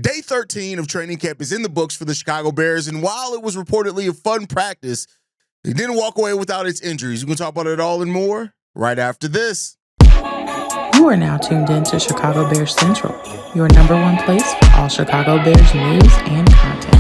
Day 13 of training camp is in the books for the Chicago Bears, and while it was reportedly a fun practice, they didn't walk away without its injuries. We're going to talk about it all and more right after this. You are now tuned in to Chicago Bears Central, your number one place for all Chicago Bears news and content.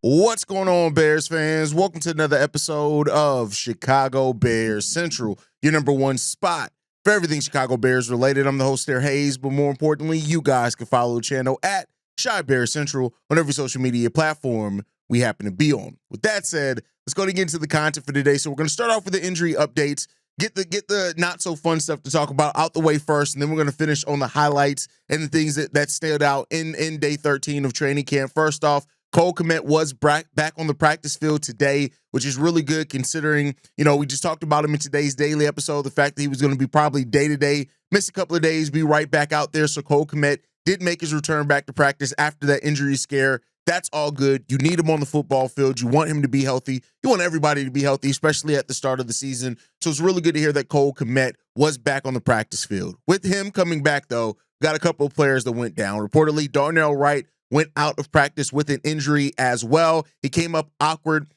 What's going on, Bears fans? Welcome to another episode of Chicago Bears Central, your number one spot for everything Chicago Bears related. I'm the host there, Hayes, but more importantly, you guys can follow the channel at Chi Bears Central on every social media platform we happen to be on. With that said, let's go to get into the content for today. So we're going to start off with the injury updates, get the not so fun stuff to talk about out the way first, and then we're going to finish on the highlights and the things that stood out in day 13 of training camp. First off, Kmet was back on the practice field today, which is really good considering, we just talked about him in today's daily episode, the fact that he was going to be probably day-to-day, miss a couple of days, be right back out there. So Kmet did make his return back to practice after that injury scare. That's all good. You need him on the football field. You want him to be healthy. You want everybody to be healthy, especially at the start of the season. So it's really good to hear that Kmet was back on the practice field. With him coming back, though, got a couple of players that went down. Reportedly, Darnell Wright went out of practice with an injury as well. He came up awkward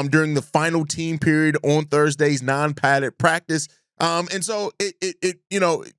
during the final team period on Thursday's non-padded practice. And so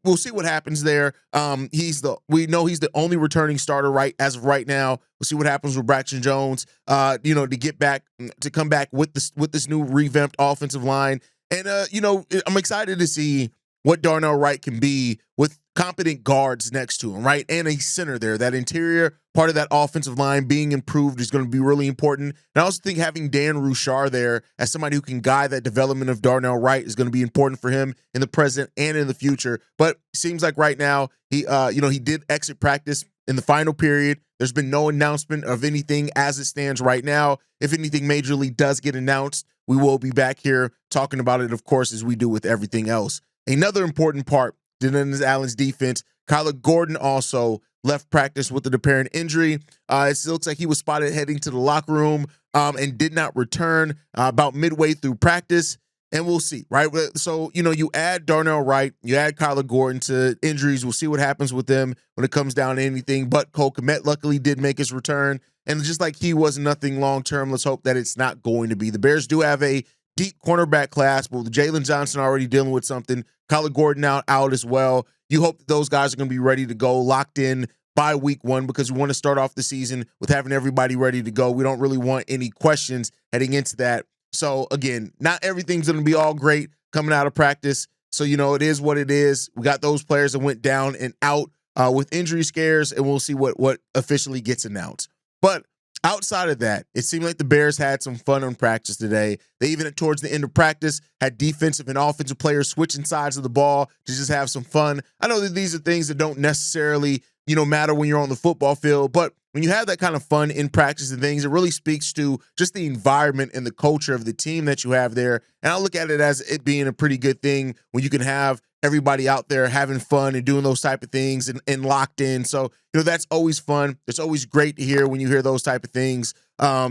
we'll see what happens there. We know he's the only returning starter as of right now. We'll see what happens with Braxton Jones, to come back with this new revamped offensive line. And I'm excited to see what Darnell Wright can be with competent guards next to him, right? And a center there. That interior part of that offensive line being improved is going to be really important. And I also think having Dan Rouchar there as somebody who can guide that development of Darnell Wright is going to be important for him in the present and in the future. But it seems like right now he did exit practice in the final period. There's been no announcement of anything as it stands right now. If anything majorly does get announced, we will be back here talking about it, of course, as we do with everything else. Another important part, Dennis Allen's defense, Kyler Gordon also left practice with an apparent injury. It looks like he was spotted heading to the locker room and did not return about midway through practice. And we'll see, right? So, you add Darnell Wright, you add Kyler Gordon to injuries. We'll see what happens with them when it comes down to anything. But Kmet luckily did make his return. And just like he was nothing long-term, let's hope that it's not going to be. The Bears do have a deep cornerback class, but with Jalen Johnson already dealing with something, Kyler Gordon out as well. You hope that those guys are going to be ready to go, locked in by week one, because we want to start off the season with having everybody ready to go. We don't really want any questions heading into that. So again, not everything's going to be all great coming out of practice. So, it is what it is. We got those players that went down and out with injury scares, and we'll see what officially gets announced. But outside of that, it seemed like the Bears had some fun on practice today. They even, towards the end of practice, had defensive and offensive players switching sides of the ball to just have some fun. I know that these are things that don't necessarily, matter when you're on the football field, but when you have that kind of fun in practice and things, it really speaks to just the environment and the culture of the team that you have there. And I look at it as it being a pretty good thing when you can have everybody out there having fun and doing those type of things and locked in. So, that's always fun. It's always great to hear when you hear those type of things. They're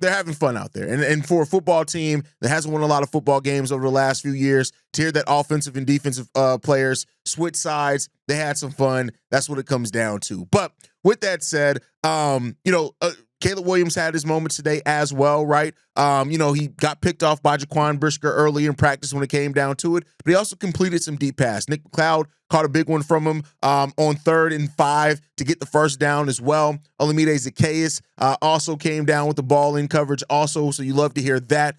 having fun out there. And for a football team that hasn't won a lot of football games over the last few years, to hear that offensive and defensive players switch sides, they had some fun. That's what it comes down to. But with that said, Caleb Williams had his moments today as well, right? He got picked off by Jaquan Brisker early in practice when it came down to it, but he also completed some deep pass. Nick McLeod caught a big one from him on 3rd and 5 to get the first down as well. Olamide Zacchaeus also came down with the ball in coverage also, so you love to hear that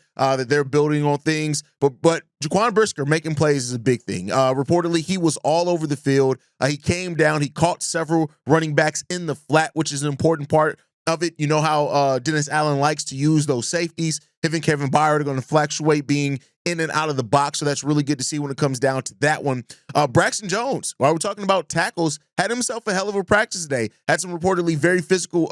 they're building on things. But Jaquan Brisker making plays is a big thing. Reportedly, he was all over the field. He came down. He caught several running backs in the flat, which is an important part of it. You know how Dennis Allen likes to use those safeties. Him and Kevin Byard are going to fluctuate being in and out of the box, so that's really good to see when it comes down to that one. Braxton Jones, while we're talking about tackles, had himself a hell of a practice today. Had some reportedly very physical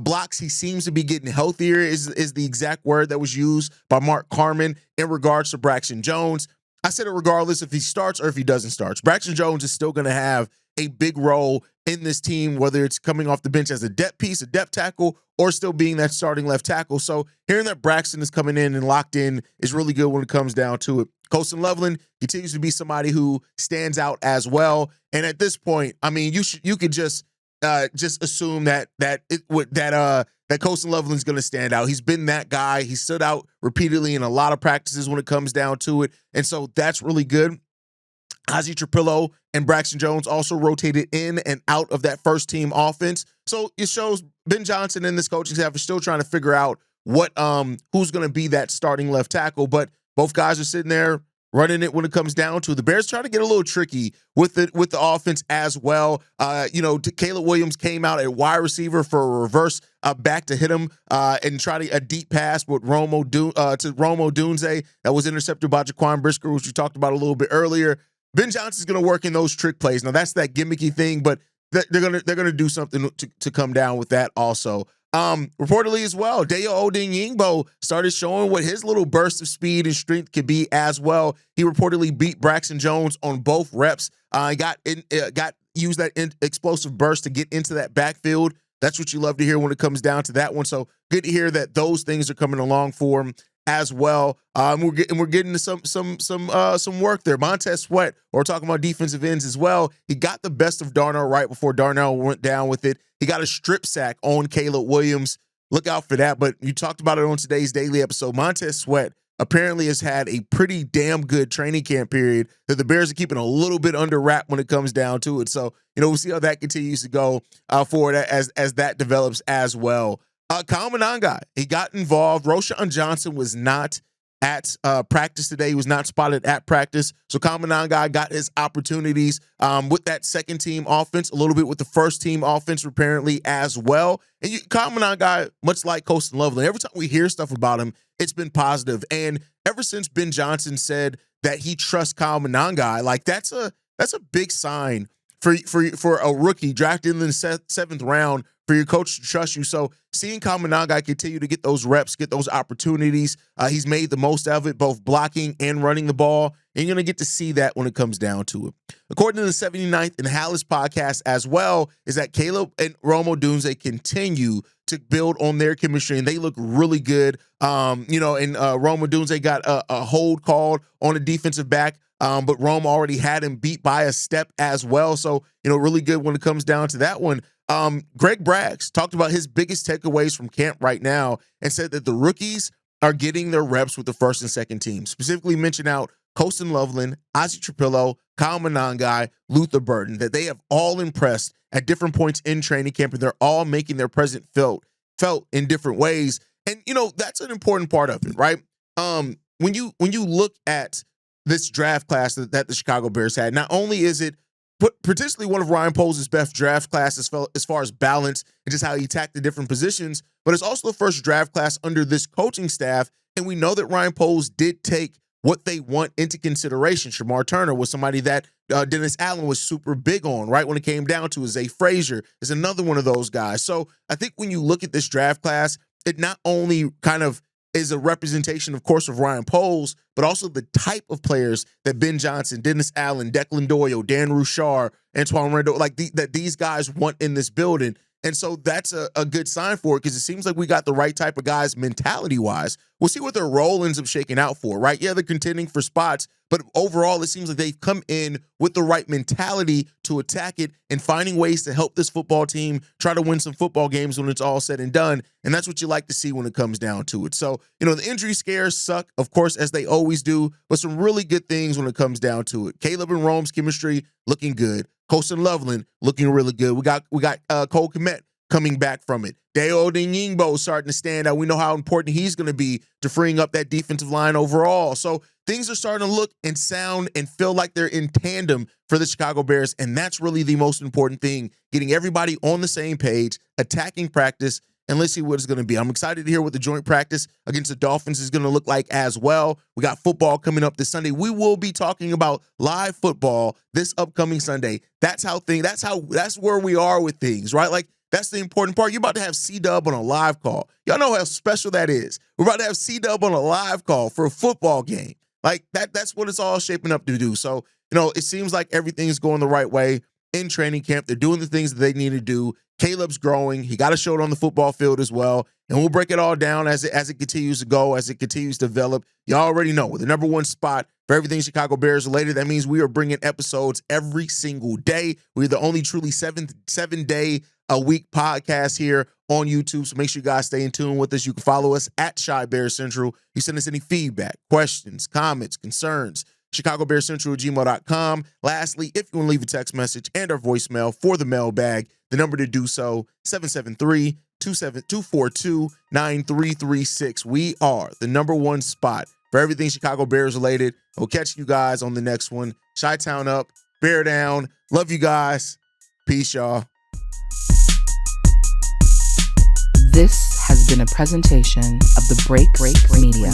Blocks, he seems to be getting healthier is the exact word that was used by Mark Carman in regards to Braxton Jones. I said it regardless if he starts or if he doesn't start. Braxton Jones is still going to have a big role in this team, whether it's coming off the bench as a depth piece, a depth tackle, or still being that starting left tackle. So hearing that Braxton is coming in and locked in is really good when it comes down to it. Colston Loveland continues to be somebody who stands out as well. And at this point, I mean, you could just assume that Colston Loveland's going to stand out. He's been that guy. He stood out repeatedly in a lot of practices when it comes down to it. And so that's really good. Ozzie Trapillo and Braxton Jones also rotated in and out of that first team offense. So it shows Ben Johnson and this coaching staff are still trying to figure out who's going to be that starting left tackle. But both guys are sitting there running it when it comes down to it. The Bears trying to get a little tricky with the offense as well. Caleb Williams came out at wide receiver for a reverse back to hit him and try a deep pass with Rome Odunze that was intercepted by Jaquan Brisker, which we talked about a little bit earlier. Ben Johnson's going to work in those trick plays. Now that's that gimmicky thing, but they're gonna do something to come down with that also. Reportedly as well, Dayo Odeyingbo started showing what his little burst of speed and strength could be as well. He reportedly beat Braxton Jones on both reps. Used that explosive burst to get into that backfield. That's what you love to hear when it comes down to that one. So good to hear that those things are coming along for him as well. We're getting to some work there. Montez Sweat, or we're talking about defensive ends as well. He got the best of Darnell Wright before Darnell went down with it. He got a strip sack on Caleb Williams. Look out for that. But you talked about it on today's daily episode. Montez Sweat apparently has had a pretty damn good training camp period that the Bears are keeping a little bit under wrap when it comes down to it. So, we'll see how that continues to go forward as that develops as well. Kyle Monongai, he got involved. Roschon Johnson was not at practice today. He was not spotted at practice. So Kyle Monongai got his opportunities with that second team offense, a little bit with the first team offense apparently as well. And Kyle Monongai, much like Colston Loveland, every time we hear stuff about him, it's been positive. And ever since Ben Johnson said that he trusts Kyle Monongai, like that's a big sign for a rookie drafted in the seventh round for your coach to trust you. So seeing Kyle Monongai continue to get those reps, get those opportunities, he's made the most of it, both blocking and running the ball. And you're going to get to see that when it comes down to it. According to the 79th and Hallis podcast as well, is that Caleb and Rome Odunze continue to build on their chemistry, and they look really good. And Rome Odunze got a hold called on a defensive back, but Rome already had him beat by a step as well. So, really good when it comes down to that one. Greg Braggs talked about his biggest takeaways from camp right now and said that the rookies are getting their reps with the first and second team. Specifically mentioned out Colston Loveland, Ozzie Trapillo, Kyle Monongai, Luther Burton, that they have all impressed at different points in training camp, and they're all making their presence felt in different ways. And, that's an important part of it, right? When you look at this draft class that the Chicago Bears had, not only is it potentially one of Ryan Poles' best draft classes as far as balance and just how he attacked the different positions, but it's also the first draft class under this coaching staff, and we know that Ryan Poles did take what they want into consideration. Shamar Turner was somebody that Dennis Allen was super big on, right? When it came down to it, Zay Frazier is another one of those guys. So I think when you look at this draft class, it not only kind of is a representation, of course, of Ryan Poles, but also the type of players that Ben Johnson, Dennis Allen, Declan Doyle, Dan Rouchar, Antoine Rando, that these guys want in this building. And so that's a good sign for it, because it seems like we got the right type of guys mentality-wise. We'll see what their role ends up shaking out for, right? Yeah, they're contending for spots, but overall it seems like they've come in with the right mentality to attack it and finding ways to help this football team try to win some football games when it's all said and done. And that's what you like to see when it comes down to it. So, the injury scares suck, of course, as they always do, but some really good things when it comes down to it. Caleb and Rome's chemistry looking good. Colston Loveland looking really good. We got Cole Kmet coming back from it. Dayo Odeyingbo starting to stand out. We know how important he's going to be to freeing up that defensive line overall. So things are starting to look and sound and feel like they're in tandem for the Chicago Bears, and that's really the most important thing, getting everybody on the same page, attacking practice, and let's see what it's going to be. I'm excited to hear what the joint practice against the Dolphins is going to look like as well. We got football coming up this Sunday. We will be talking about live football this upcoming Sunday. That's where we are with things, right? Like, That's the important part. You're about to have C-Dub on a live call. Y'all know how special that is. We're about to have C-Dub on a live call for a football game. Like, that's what it's all shaping up to do. So, it seems like everything's going the right way in training camp. They're doing the things that they need to do. Caleb's growing. He got to show it on the football field as well. And we'll break it all down as it continues to go, as it continues to develop. You already know, we're the number one spot for everything Chicago Bears related. That means we are bringing episodes every single day. We're the only truly seven-day-a-week podcast here on YouTube. So make sure you guys stay in tune with us. You can follow us at Chi Bears Central. You send us any feedback, questions, comments, concerns, ChicagoBearsCentral@gmail.com. Lastly, if you want to leave a text message and our voicemail for the mailbag, the number to do so, 773-242-9336. We are the number one spot for everything Chicago Bears related. We'll catch you guys on the next one. Chi-Town up, Bear down. Love you guys. Peace, y'all. This has been a presentation of the Break Media.